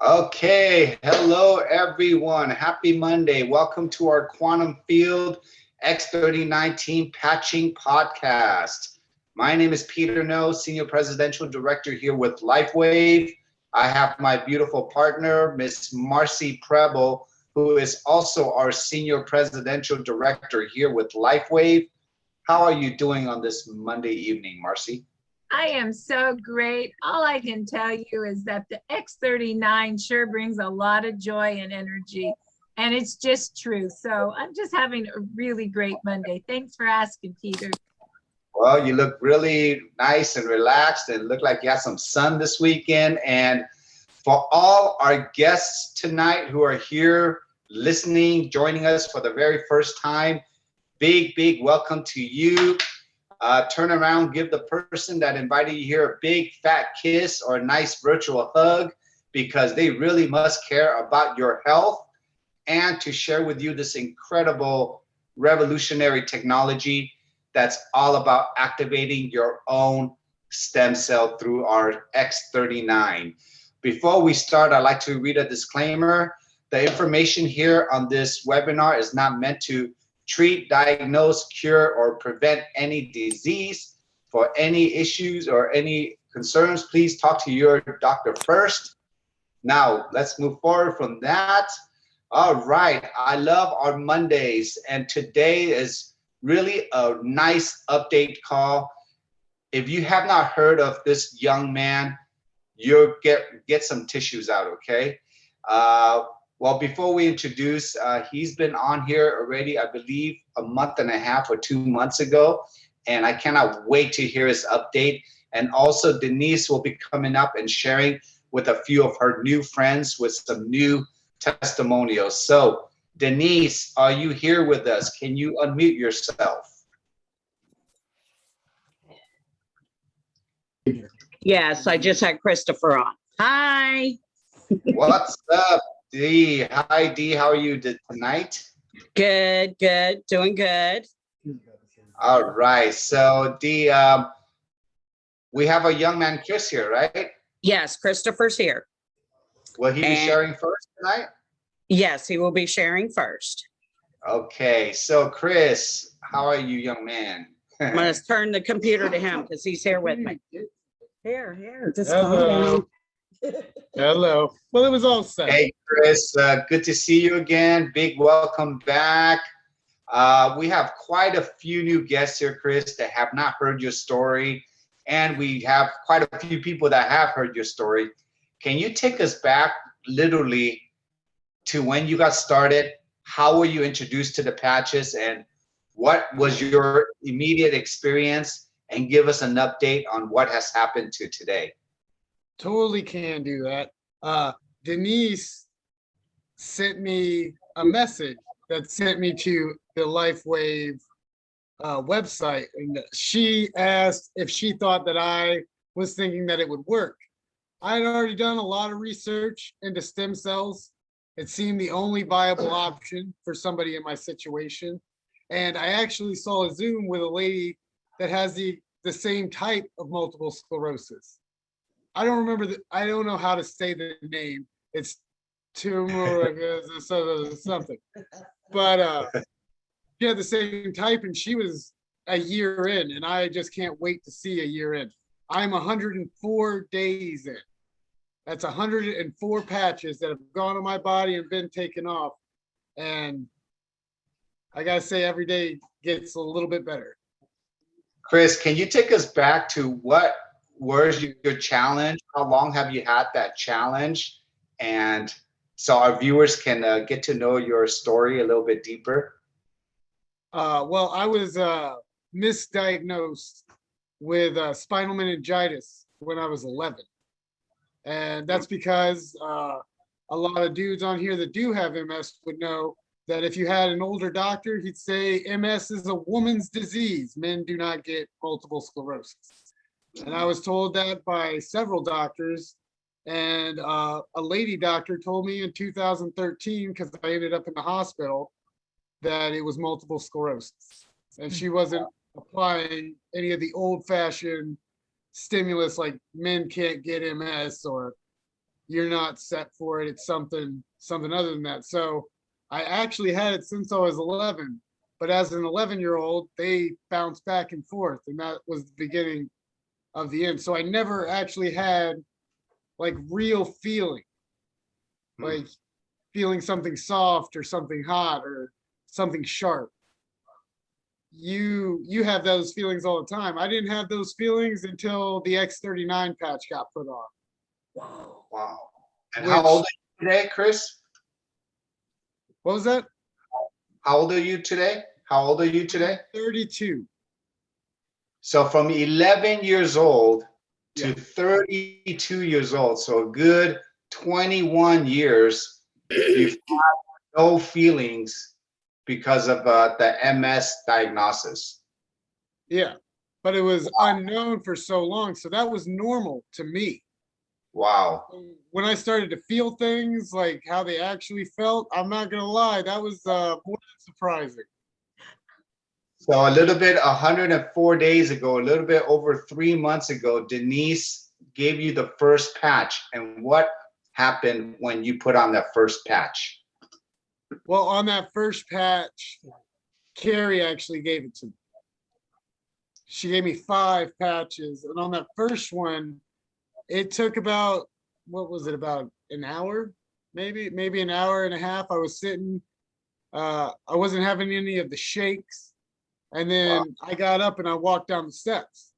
Okay, hello everyone. Happy Monday. Welcome to our Quantum Field X39 Team Patching Podcast. My name is Peter No, Senior Presidential Director here with LifeWave. I have my beautiful partner, Miss Marcy Preble, who is also our Senior Presidential Director here with LifeWave. How are you doing on this Monday evening, Marcy? I am so great. All I can tell you is that the X39 sure brings a lot of joy and energy, and it's just true. So I'm just having a really great Monday. Thanks for asking, Peter. Well, you look really nice and relaxed and look like you had some sun this weekend. And for all our guests tonight who are here listening, joining us for the very first time, big welcome to you. Turn around, give the person that invited you here a big fat kiss or a nice virtual hug because they really must care about your health and to share with you this incredible revolutionary technology that's all about activating your own stem cell through our X39. Before we start, I'd like to read a disclaimer. The information here on this webinar is not meant to treat, diagnose, cure, or prevent any disease. For any issues or any concerns, please talk to your doctor first. Now, let's move forward from that. All right, I love our Mondays, and today is really a nice update call. If you have not heard of this young man, you'll get some tissues out, okay? Well, before we introduce, he's been on here already, I believe, a month and a half or 2 months ago, and I cannot wait to hear his update. And also, Denise will be coming up and sharing with a few of her new friends with some new testimonials. So, Denise, are you here with us? Can you unmute yourself? Yes, I just had Christopher on. Hi. What's up, Dee? Hi, Dee. How are you tonight? Good, doing good. All right. So, Dee, we have a young man, Chris, here, right? Yes, Christopher's here. Will he be sharing first tonight? Yes, he will be sharing first. Okay. So, Chris, how are you, young man? I'm going to turn the computer to him because he's here with me. Here, just calm down. Hello. Well, it was all set. Hey, Chris, good to see you again. Big welcome back. We have quite a few new guests here, Chris, that have not heard your story. And we have quite a few people that have heard your story. Can you take us back literally to when you got started? How were you introduced to the patches? And what was your immediate experience? And give us an update on what has happened to today. Totally can do that. Denise sent me a message that sent me to the LifeWave website, and she asked if she thought that I was thinking that it would work. I had already done a lot of research into stem cells. It seemed the only viable option for somebody in my situation. And I actually saw a Zoom with a lady that has the same type of multiple sclerosis. I don't remember I don't know how to say the name. It's tumor something. But she had the same type and she was a year in, and I just can't wait to see a year in. I'm 104 days in. That's 104 patches that have gone on my body and been taken off. And I gotta say, every day gets a little bit better. Chris, can you take us back to what was your challenge? How long have you had that challenge? And so our viewers can get to know your story a little bit deeper. Well, I was misdiagnosed with spinal meningitis when I was 11. And that's because a lot of dudes on here that do have MS would know that if you had an older doctor, he'd say MS is a woman's disease. Men do not get multiple sclerosis. And I was told that by several doctors. And a lady doctor told me in 2013, because I ended up in the hospital, that it was multiple sclerosis. And she wasn't applying any of the old-fashioned stimulus like men can't get MS or you're not set for it. It's something other than that. So I actually had it since I was 11, but as an 11-year-old, they bounced back and forth, and that was the beginning of the end. So I never actually had like real feeling, like feeling something soft or something hot or something sharp. You have those feelings all the time. I didn't have those feelings until the X39 patch got put on. Wow. And how old are you today, Chris? What was that? How old are you today? How old are you today? 32. So from 11 years old to Yeah. 32 years old, so a good 21 years, you've had no feelings because of the MS diagnosis. Yeah. But it was unknown for so long. So that was normal to me. Wow. When I started to feel things like how they actually felt, I'm not going to lie, that was more than surprising. So a little bit, 104 days ago, a little bit over 3 months ago, Denise gave you the first patch. And what happened when you put on that first patch? Well, on that first patch, Carrie actually gave it to me. She gave me 5 patches. And on that first one, it took about, what was it, about an hour? Maybe an hour and a half. I was sitting, I wasn't having any of the shakes. And then I got up and I walked down the steps.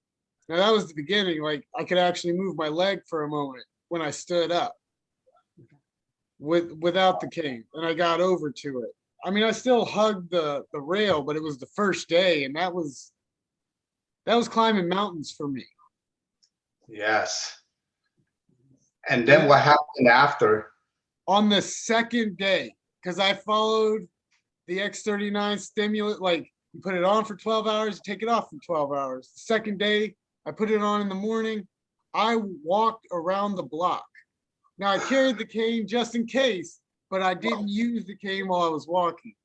Now that was the beginning. Like I could actually move my leg for a moment when I stood up without the cane, and I got over to it. I mean, I still hugged the rail, but it was the first day, and that was climbing mountains for me. Yes. And then what happened after? On the second day, because I followed the X39 stimulant, like you put it on for 12 hours, you take it off for 12 hours. The second day, I put it on in the morning. I walked around the block. Now I carried the cane just in case, but I didn't use the cane while I was walking,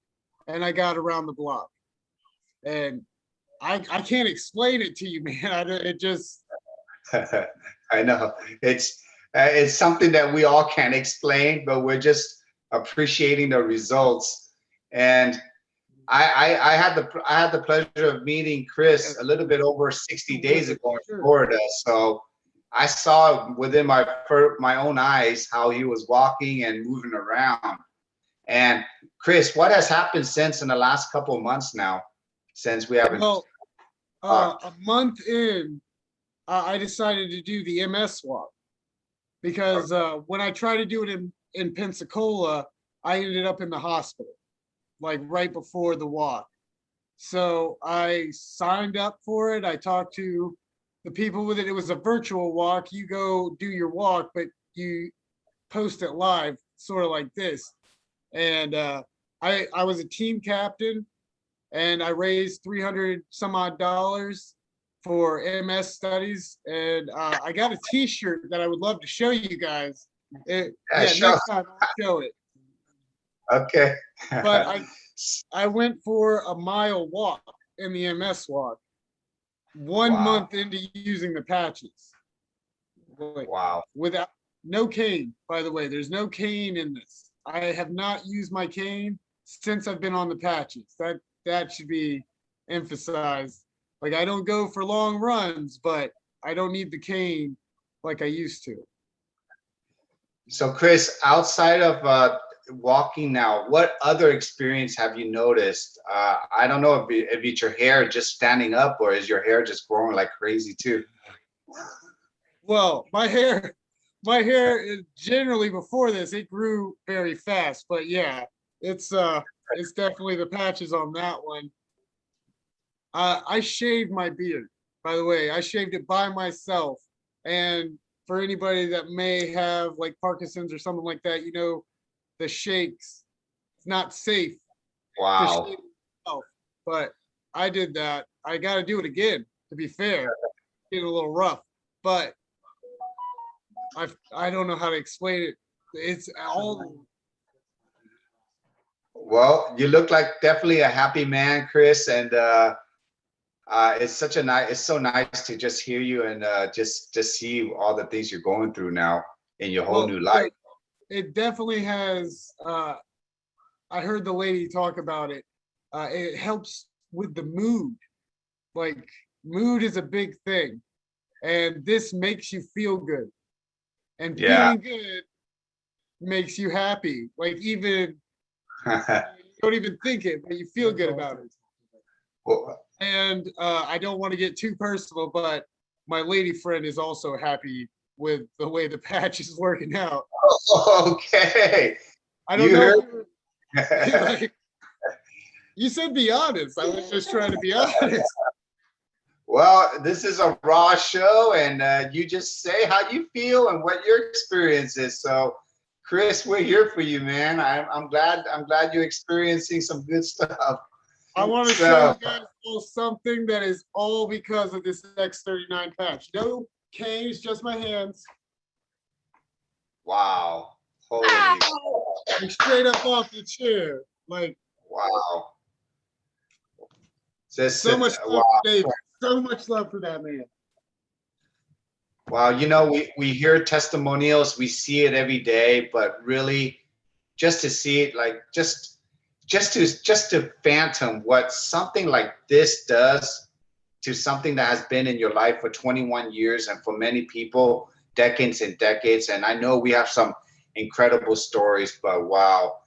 and I got around the block. And I can't explain it to you, man. It just. I know it's something that we all can't explain, but we're just appreciating the results. And I had the pleasure of meeting Chris a little bit over 60 days ago in Florida. So I saw within my own eyes how he was walking and moving around. And Chris, what has happened since in the last couple of months now, since we haven't? Well, a month in, I decided to do the MS walk because when I tried to do it in Pensacola, I ended up in the hospital, like right before the walk. So I signed up for it. I talked to the people with it. It was a virtual walk. You go do your walk, but you post it live, sort of like this. And I was a team captain, and I raised $300 some odd for MS studies, and I got a T-shirt that I would love to show you guys. Next time I'll show it. Okay. But I went for a mile walk in the MS walk 1 month into using the patches. Wow. Without no cane, by the way. There's no cane in this. I have not used my cane since I've been on the patches. That should be emphasized. Like I don't go for long runs, but I don't need the cane like I used to. So Chris, outside of walking now, what other experience have you noticed? I don't know if it's your hair just standing up, or is your hair just growing like crazy too? Well, my hair is generally before this, it grew very fast, but yeah, it's definitely the patches on that one. I shaved my beard, by the way. I shaved it by myself. And for anybody that may have like Parkinson's or something like that, the shakes, it's not safe to shave yourself. But I did that. I got to do it again, to be fair. Getting a little rough, but I don't know how to explain it. It's all. Well, you look like definitely a happy man, Chris, and it's so nice to just hear you and just see all the things you're going through now. in your whole Well, new life. it definitely has. I heard the lady talk about it. It helps with the mood. Like, mood is a big thing, and this makes you feel good. And Yeah. feeling good makes you happy. Like, even you don't even think it, but you feel good about it. Well, And I don't want to get too personal, but my lady friend is also happy with the way the patch is working out. okay. I don't You know. heard? If you, like, you said be honest. I was just trying to be honest. Well, this is a raw show, and you just say how you feel and what your experience is. So, Chris, we're here for you, man. I'm glad you're experiencing some good stuff. I want to show you guys all something that is all because of this X39 patch. No canes, just my hands. Wow. Holy. Like, straight up off the chair. Like, Wow. so much love wow. for David. So much love for that man. Wow, you know, we hear testimonials, we see it every day, but really just to see it, like just to phantom what something like this does to something that has been in your life for 21 years, and for many people decades and decades. And I know we have some incredible stories, but wow.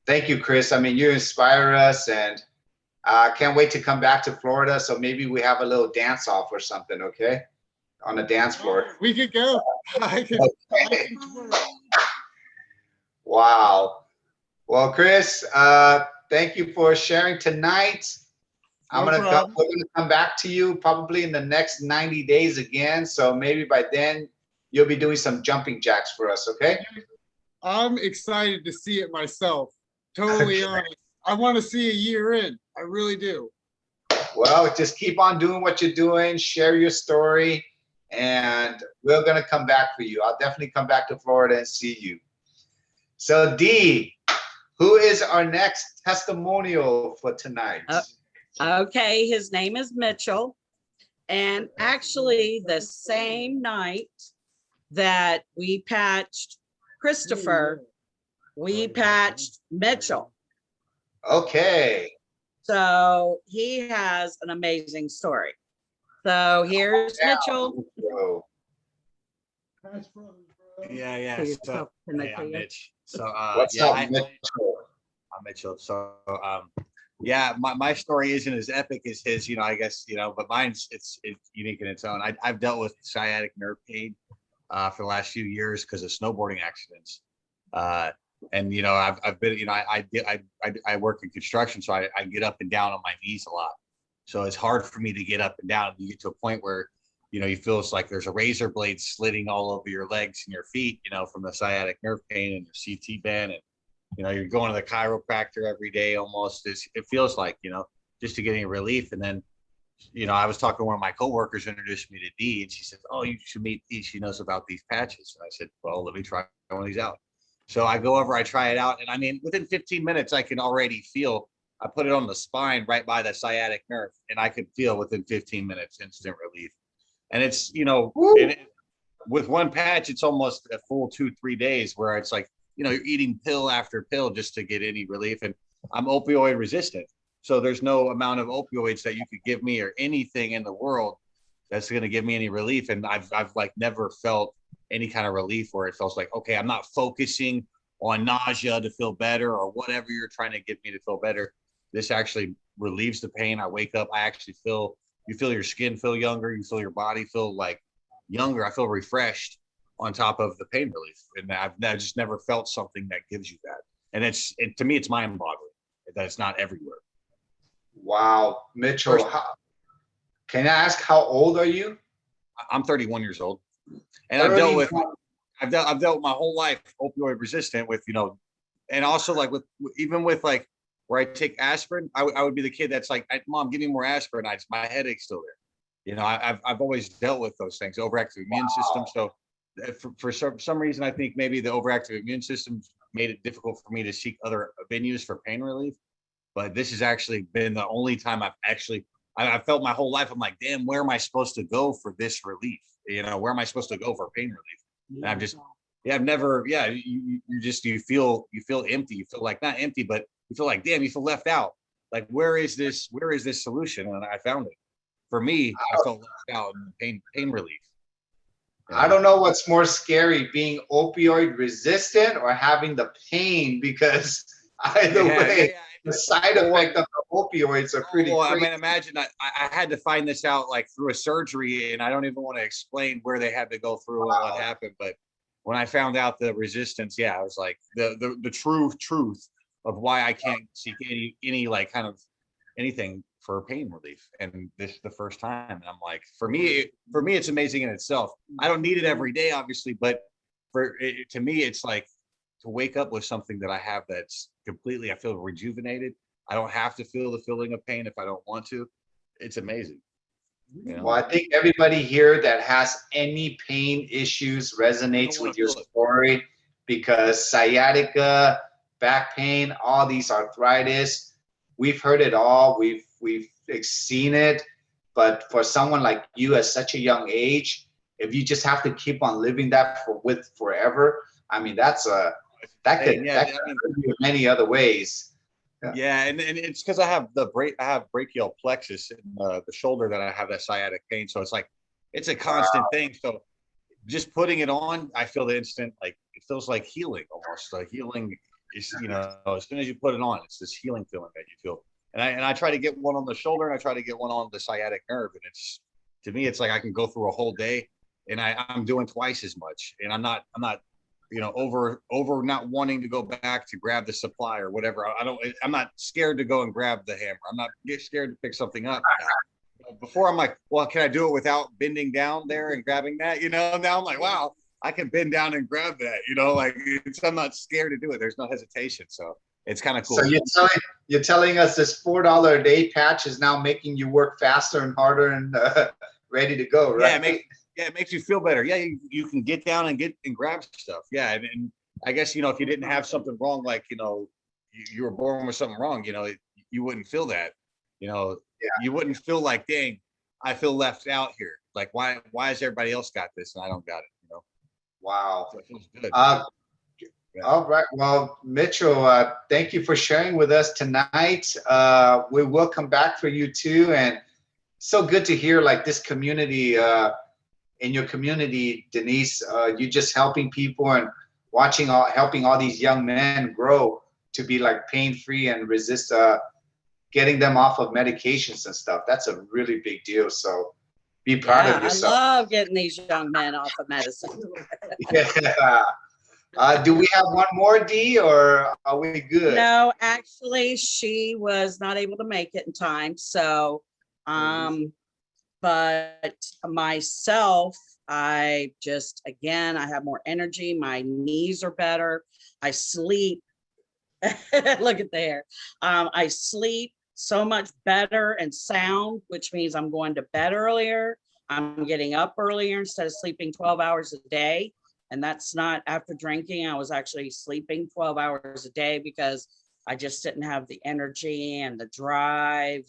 Thank you, Chris. I mean, you inspire us, and I can't wait to come back to Florida, so maybe we have a little dance off or something, okay? On the dance floor. We could go. I can twerk. Wow. Well, Chris, thank you for sharing tonight. No we're problem. gonna come back to you probably in the next 90 days again. So maybe by then you'll be doing some jumping jacks for us, okay? I'm excited to see it myself. Totally honest. I want to see a year in. I really do. Well, just keep on doing what you're doing, share your story, and we're gonna come back for you. I'll definitely come back to Florida and see you. So Dee, who is our next testimonial for tonight? Okay, his name is Mitchell. And actually, the same night that we patched Christopher, we patched Mitchell. Okay. So he has an amazing story. So here's Mitchell. Yeah. So, hey, I'm Mitch. So, What's yeah, up, Mitchell? I'm Mitchell. So, yeah, my story isn't as epic as his, I guess, but mine's it's unique in its own. I've dealt with sciatic nerve pain for the last few years because of snowboarding accidents. And I've been, I work in construction, so I get up and down on my knees a lot. So it's hard for me to get up and down. You get to a point where you feel it's like there's a razor blade slitting all over your legs and your feet, from the sciatic nerve pain and your CT band. And, you're going to the chiropractor every day almost. It feels like, just to get any relief. And then, I was talking to one of my coworkers, introduced me to Dee, and she said, "Oh, you should meet Dee. She knows about these patches." And I said, "Well, let me try one of these out." So I go over, I try it out. And I mean, within 15 minutes, I can already feel, I put it on the spine right by the sciatic nerve, and I could feel within 15 minutes instant relief. And it's, with one patch, it's almost a full 2-3 days where it's like, you're eating pill after pill just to get any relief. And I'm opioid resistant. So there's no amount of opioids that you could give me or anything in the world that's going to give me any relief. And I've like never felt any kind of relief where it feels like, okay, I'm not focusing on nausea to feel better or whatever you're trying to get me to feel better. This actually relieves the pain. I wake up, I actually feel, you feel your skin feel younger, you feel your body feel like younger. I feel refreshed on top of the pain relief. And I've just never felt something that gives you that. And to me, it's mind boggling that it's not everywhere. Wow, Mitchell, can I ask how old are you? I'm 31 years old, and I've dealt with my whole life opioid resistant with, and also like even with like where I take aspirin, I would be the kid that's like, "Mom, give me more aspirin." My headache's still there. I've always dealt with those things, overactive immune system. So for some reason, I think maybe the overactive immune system made it difficult for me to seek other venues for pain relief. But this has actually been the only time I felt my whole life. I'm like, damn, where am I supposed to go for this relief? Where am I supposed to go for pain relief? And Yeah, I've never, yeah, you just, you feel empty. You feel like, not empty, but you feel like, damn, you feel left out. Like, where is this solution? And I found it. For me, I felt left out in pain relief. I don't know what's more scary, being opioid resistant or having the pain, because either way, the side effect of the opioids are pretty Well, I crazy. mean, imagine I had to find this out like through a surgery, and I don't even want to explain where they had to go through and what happened. But when I found out the resistance, yeah, I was like the true truth of why I can't seek any like kind of anything for pain relief. And this is the first time, and I'm like, for me, it's amazing in itself. I don't need it every day, obviously, but to me, it's like to wake up with something that I have that's completely, I feel rejuvenated. I don't have to feel the feeling of pain if I don't want to. It's amazing. You know? Well, I think everybody here that has any pain issues resonates with your story, because sciatica, back pain, all these arthritis, we've heard it all. We've seen it. But for someone like you at such a young age, if you just have to keep on living that with forever, I mean, that could hurt you in many other ways. Yeah, and it's because I have brachial plexus in the shoulder that I have that sciatic pain. So it's like, it's a constant thing. So just putting it on, I feel the instant, like, it feels like healing almost. Like healing is, as soon as you put it on, it's this healing feeling that you feel. And I try to get one on the shoulder, and I try to get one on the sciatic nerve. And it's, to me, it's like I can go through a whole day and I'm doing twice as much. And I'm not over not wanting to go back to grab the supply or whatever. I'm not scared to go and grab the hammer. I'm not scared to pick something up now. Before I'm like, well, can I do it without bending down there and grabbing that? Now I'm like, wow, I can bend down and grab that, like I'm not scared to do it. There's no hesitation. So it's kind of cool. So you're telling us this $4 a day patch is now making you work faster and harder and ready to go, right? It makes you feel better. Yeah, you can get down and grab stuff. Yeah, and I guess if you didn't have something wrong, like you were born with something wrong, you wouldn't feel that. You wouldn't feel like, dang, I feel left out here. Like, why has everybody else got this and I don't got it? Wow. So it feels good. Yeah. All right. Well, Mitchell, thank you for sharing with us tonight. We will come back for you too, and so good to hear like this community. In your community, Denise, you just helping people and helping all these young men grow to be like pain-free and resist getting them off of medications and stuff. That's a really big deal. So be proud of yourself. I love getting these young men off of medicine. Yeah. Do we have one more, Dee, or are we good? No, actually, she was not able to make it in time. So, but myself, I have more energy. My knees are better. I sleep. Look at there. I sleep so much better and sound, which means I'm going to bed earlier. I'm getting up earlier instead of sleeping 12 hours a day. And that's not after drinking. I was actually sleeping 12 hours a day because I just didn't have the energy and the drive.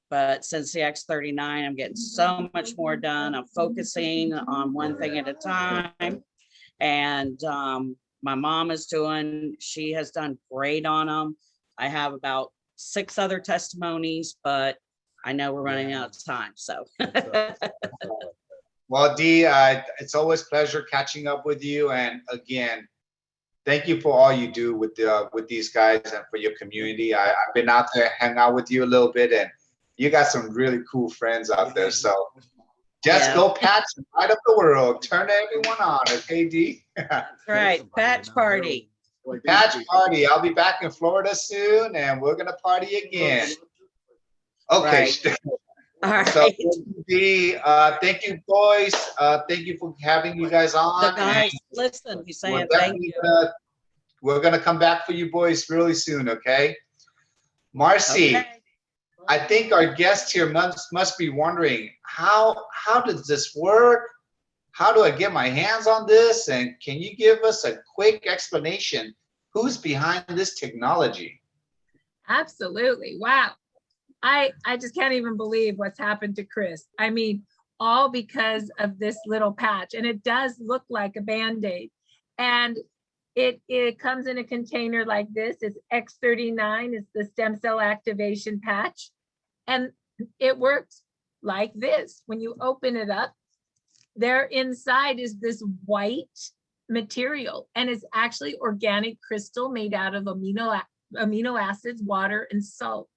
But since the X39, I'm getting so much more done. I'm focusing on one thing at a time. And my mom she has done great on them. I have about 6 other testimonies, but I know we're running out of time. So. Well, Dee, it's always a pleasure catching up with you. And again, thank you for all you do with these guys and for your community. I've been out there, hang out with you a little bit, and you got some really cool friends out there. So just go patch and light up the world. Turn everyone on, okay, Dee? That's right. Patch party. Patch party. I'll be back in Florida soon, and we're going to party again. Okay. Right. All right. So, Dee, thank you, boys. Thank you for having you guys on. The guys, listen, he's saying thank you. We're going to come back for you boys really soon, okay? Marcy. Okay. I think our guest here must be wondering, how does this work? How do I get my hands on this? And can you give us a quick explanation? Who's behind this technology? Absolutely. Wow. I just can't even believe what's happened to Chris. I mean, all because of this little patch. And it does look like a Band-Aid. And it comes in a container like this. It's X39, it's the stem cell activation patch. And it works like this. When you open it up, there inside is this white material, and it's actually organic crystal made out of amino acids, water, and salt.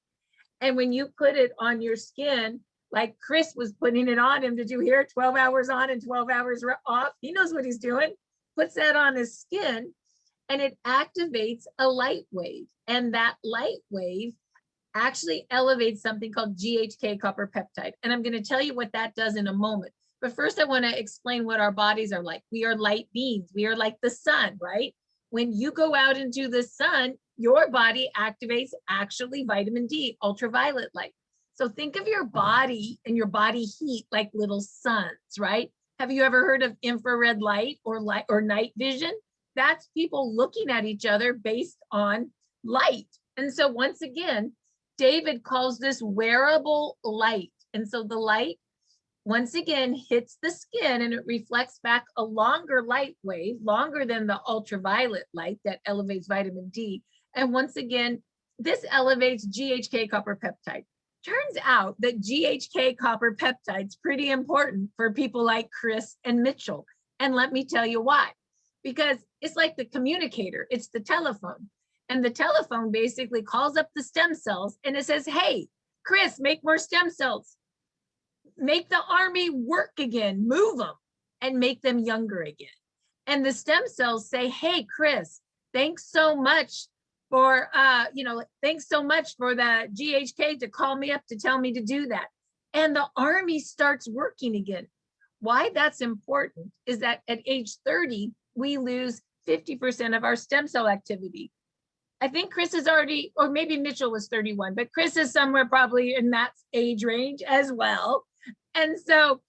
And when you put it on your skin, like Chris was putting it on him, did you hear? 12 hours on and 12 hours off. He knows what he's doing. Puts that on his skin, and it activates a light wave. And that light wave actually elevates something called GHK copper peptide. And I'm going to tell you what that does in a moment. But first, I want to explain what our bodies are like. We are light beings. We are like the sun, right? When you go out into the sun, your body activates actually vitamin D, ultraviolet light. So think of your body and your body heat like little suns, right? Have you ever heard of infrared light or night vision? That's people looking at each other based on light. And so once again, David calls this wearable light. And so the light, once again, hits the skin and it reflects back a longer light wave, longer than the ultraviolet light that elevates vitamin D. And once again, this elevates GHK copper peptide. Turns out that GHK copper peptide is pretty important for people like Chris and Mitchell. And let me tell you why. Because it's like the communicator, it's the telephone. And the telephone basically calls up the stem cells and it says, hey, Chris, make more stem cells. Make the army work again, move them and make them younger again. And the stem cells say, hey, Chris, thanks so much for, thanks so much for the GHK to call me up to tell me to do that. And the army starts working again. Why that's important is that at age 30, we lose 50% of our stem cell activity. I think Chris is already, or maybe Mitchell was 31, but Chris is somewhere probably in that age range as well. And so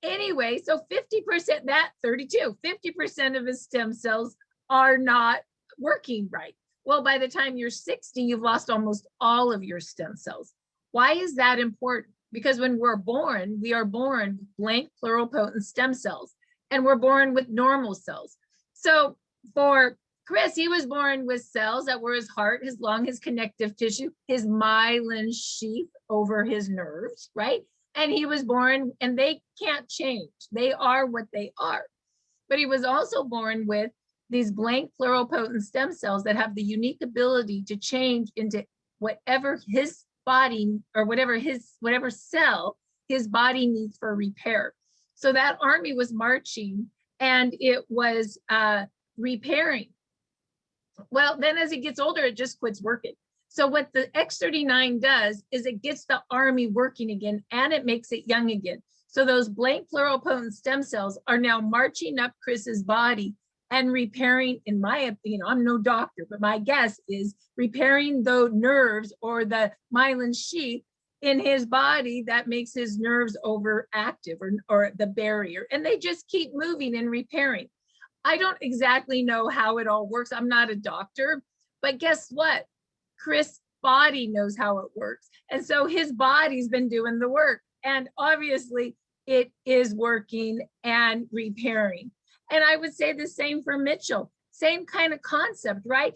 anyway, so 50%, that 32, 50% of his stem cells are not working right. Well, by the time you're 60, you've lost almost all of your stem cells. Why is that important? Because when we're born, we are born with blank pluripotent stem cells, and we're born with normal cells. So for Chris, he was born with cells that were his heart, his lung, his connective tissue, his myelin sheath over his nerves, right? And he was born, and they can't change. They are what they are. But he was also born with these blank pluripotent stem cells that have the unique ability to change into whatever his body or whatever cell his body needs for repair. So that army was marching and it was repairing. Well, then as it gets older, it just quits working. So what the X39 does is it gets the army working again and it makes it young again. So those blank pluripotent stem cells are now marching up Chris's body and repairing, in my opinion, I'm no doctor, but my guess is repairing the nerves or the myelin sheath in his body that makes his nerves overactive or the barrier. And they just keep moving and repairing. I don't exactly know how it all works. I'm not a doctor, but guess what? Chris' body knows how it works. And so his body's been doing the work. And obviously it is working and repairing. And I would say the same for Mitchell. Same kind of concept, right?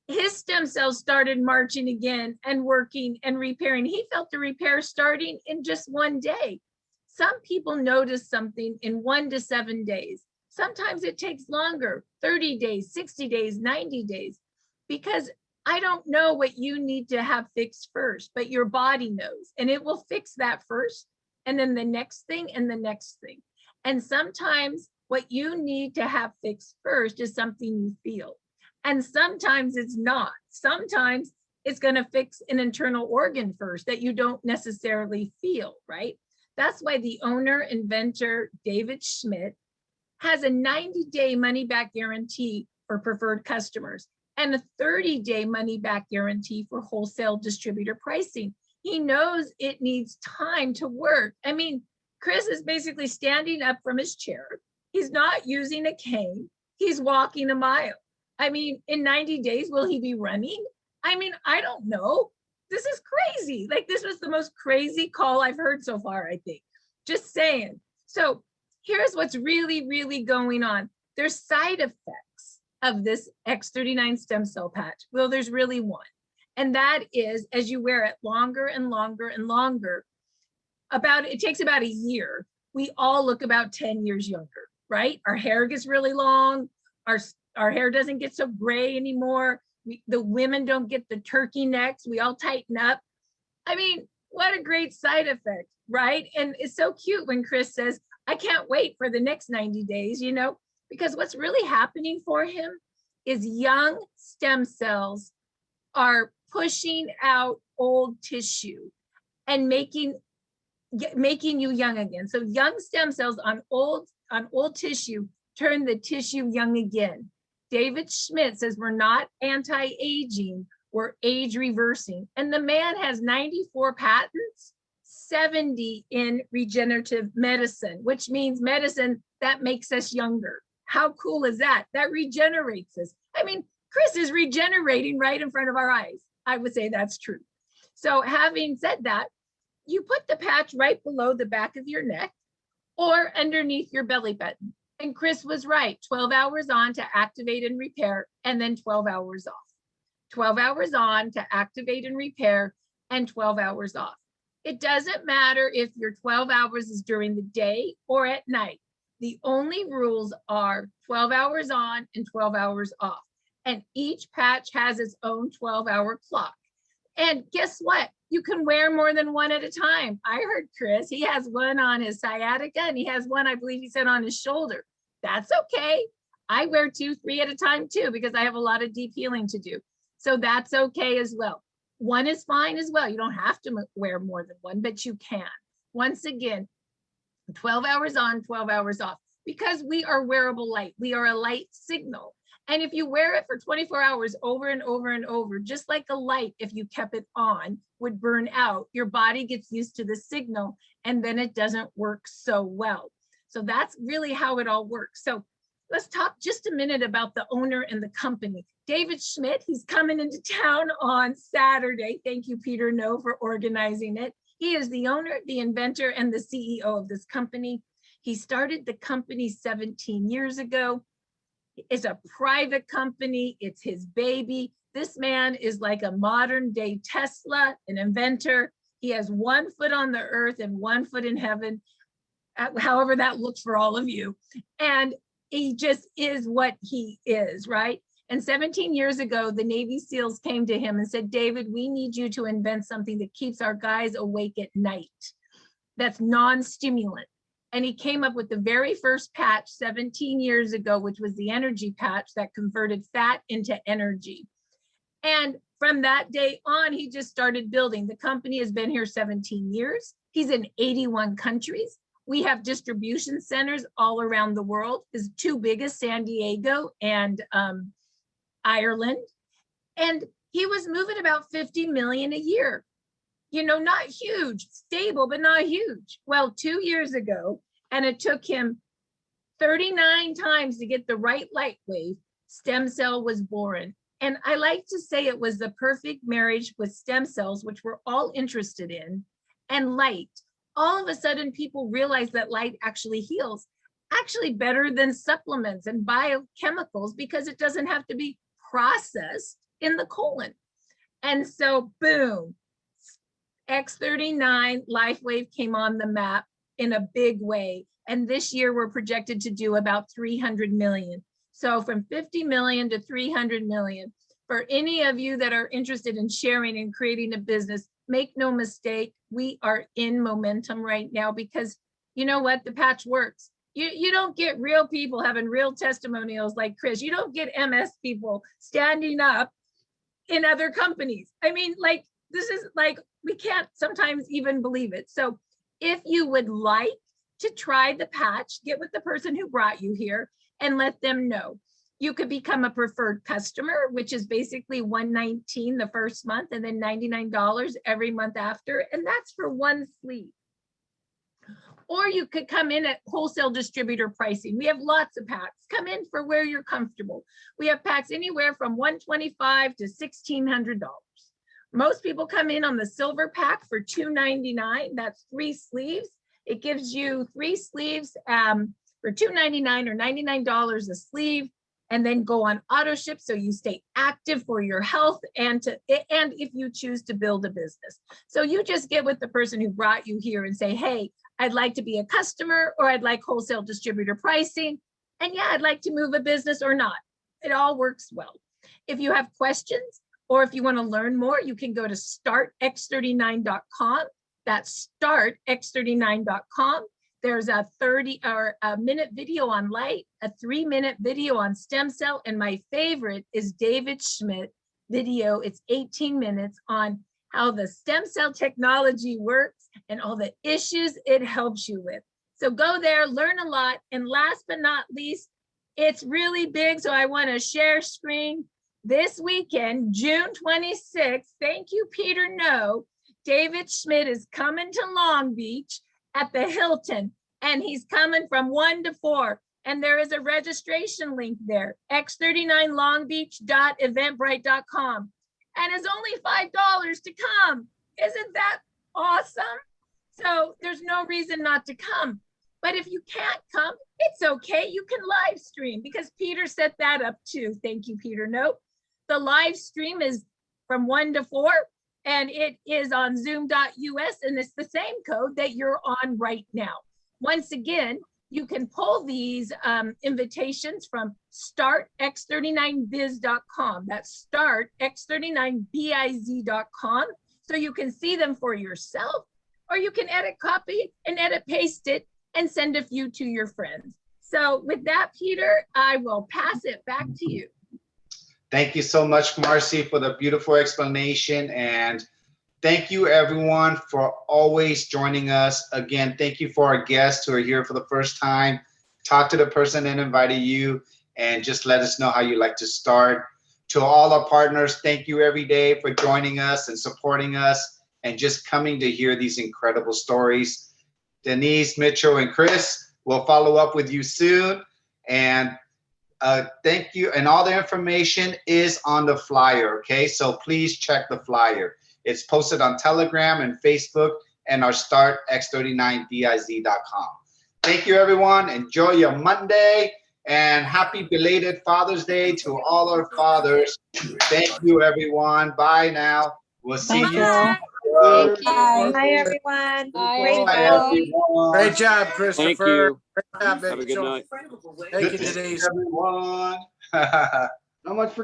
His stem cells started marching again and working and repairing. He felt the repair starting in just one day. Some people notice something in 1 to 7 days. Sometimes it takes longer, 30 days, 60 days, 90 days, because I don't know what you need to have fixed first, but your body knows, and it will fix that first, and then the next thing and the next thing. And sometimes what you need to have fixed first is something you feel. And sometimes it's not. Sometimes it's going to fix an internal organ first that you don't necessarily feel, right? That's why the owner, inventor, David Schmidt, has a 90-day money-back guarantee for preferred customers and a 30-day money-back guarantee for wholesale distributor pricing. He knows it needs time to work. I mean, Chris is basically standing up from his chair. He's not using a cane. He's walking a mile. I mean, in 90 days, will he be running? I mean, I don't know. This is crazy. Like, this was the most crazy call I've heard so far, I think. Just saying. So here's what's really, really going on. There's side effects of this X39 stem cell patch. Well, there's really one. And that is, as you wear it longer and longer and longer, it takes about a year, we all look about 10 years younger, right? Our hair gets really long. Our hair doesn't get so gray anymore. The women don't get the turkey necks. We all tighten up. I mean, what a great side effect, right? And it's so cute when Chris says, I can't wait for the next 90 days, you know, because what's really happening for him is young stem cells are pushing out old tissue and making you young again. So young stem cells on old tissue turn the tissue young again. David Schmidt says we're not anti-aging, we're age reversing. And the man has 94 patents, 70 in regenerative medicine, which means medicine that makes us younger. How cool is that? That regenerates us. I mean, Chris is regenerating right in front of our eyes. I would say that's true. So having said that, you put the patch right below the back of your neck or underneath your belly button. And Chris was right, 12 hours on to activate and repair, and then 12 hours off. 12 hours on to activate and repair, and 12 hours off. It doesn't matter if your 12 hours is during the day or at night. The only rules are 12 hours on and 12 hours off. And each patch has its own 12-hour clock. And guess what? You can wear more than one at a time. I heard Chris, he has one on his sciatica and he has one, I believe he said, on his shoulder. That's okay. I wear 2, 3 at a time too, because I have a lot of deep healing to do. So that's okay as well. One is fine as well. You don't have to wear more than one, but you can. Once again, 12 hours on, 12 hours off, because we are wearable light. We are a light signal. And if you wear it for 24 hours over and over and over, just like a light, if you kept it on, would burn out, your body gets used to the signal and then it doesn't work so well. So that's really how it all works. So let's talk just a minute about the owner and the company. David Schmidt, he's coming into town on Saturday. Thank you, Peter No, for organizing it. He is the owner, the inventor, and the CEO of this company. He started the company 17 years ago. It's a private company. It's his baby. This man is like a modern day Tesla, an inventor. He has 1 foot on the earth and 1 foot in heaven, however that looks for all of you. And he just is what he is, right? And 17 years ago, the Navy SEALs came to him and said, David, we need you to invent something that keeps our guys awake at night. That's non-stimulant. And he came up with the very first patch 17 years ago, which was the energy patch that converted fat into energy. And from that day on, he just started building. The company has been here 17 years. He's in 81 countries. We have distribution centers all around the world. His 2 biggest, San Diego and Ireland. And he was moving about 50 million a year. You know, not huge, stable, but not huge. Well, 2 years ago, and it took him 39 times to get the right light wave, stem cell was born. And I like to say it was the perfect marriage with stem cells, which we're all interested in, and light. All of a sudden, people realize that light actually heals, actually better than supplements and biochemicals, because it doesn't have to be processed in the colon. And so, boom, X39 LifeWave came on the map in a big way. And this year we're projected to do about 300 million. So from 50 million to 300 million. For any of you that are interested in sharing and creating a business, make no mistake, we are in momentum right now, because you know what? The patch works. You don't get real people having real testimonials like Chris. You don't get MS people standing up in other companies. I mean, like, this is like, we can't sometimes even believe it. So if you would like to try the patch, get with the person who brought you here and let them know. You could become a preferred customer, which is basically $119 the first month and then $99 every month after. And that's for 1 sleeve. Or you could come in at wholesale distributor pricing. We have lots of packs. Come in for where you're comfortable. We have packs anywhere from $125 to $1,600. Most people come in on the silver pack for $299. That's 3 sleeves. It gives you 3 sleeves for $2.99 or $99 a sleeve, and then go on auto ship so you stay active for your health and if you choose to build a business. So you just get with the person who brought you here and say, hey, I'd like to be a customer, or I'd like wholesale distributor pricing. And yeah, I'd like to move a business or not. It all works well. If you have questions or if you want to learn more, you can go to startx39.com. That's startx39.com. There's a 30-minute video on light, a 3-minute video on stem cell, and my favorite is David Schmidt video. It's 18 minutes on how the stem cell technology works and all the issues it helps you with. So go there, learn a lot. And last but not least, it's really big, so I want to share screen. This weekend, June 26th, thank you, Peter No, David Schmidt is coming to Long Beach at the Hilton, and he's coming from 1 to 4. And there is a registration link there, x39longbeach.eventbrite.com. And it's only $5 to come. Isn't that awesome? So there's no reason not to come. But if you can't come, it's okay. You can live stream, because Peter set that up too. Thank you, Peter. Nope. The live stream is from 1 to 4, and it is on zoom.us, and it's the same code that you're on right now. Once again, you can pull these invitations from startx39biz.com. That's startx39biz.com. So you can see them for yourself, or you can edit, copy, and edit, paste it, and send a few to your friends. So with that, Peter, I will pass it back to you. Thank you so much, Marcy, for the beautiful explanation. And thank you, everyone, for always joining us. Again, thank you for our guests who are here for the first time. Talk to the person that invited you and just let us know how you like to start. To all our partners, thank you every day for joining us and supporting us and just coming to hear these incredible stories. Denise, Mitchell, and Chris will follow up with you soon. And thank you. And all the information is on the flyer, okay? So please check the flyer. It's posted on Telegram and Facebook and our startx39biz.com. Thank you, everyone. Enjoy your Monday, and happy belated Father's Day to all our fathers. Thank you, everyone. Bye now. We'll see you. Bye. Thank you. Bye, everyone. Bye, Bye, everyone. Great job, Christopher. Thank you. Great job, Have a good Mitchell. night. Thank you, Good to see Denise. everyone. How much for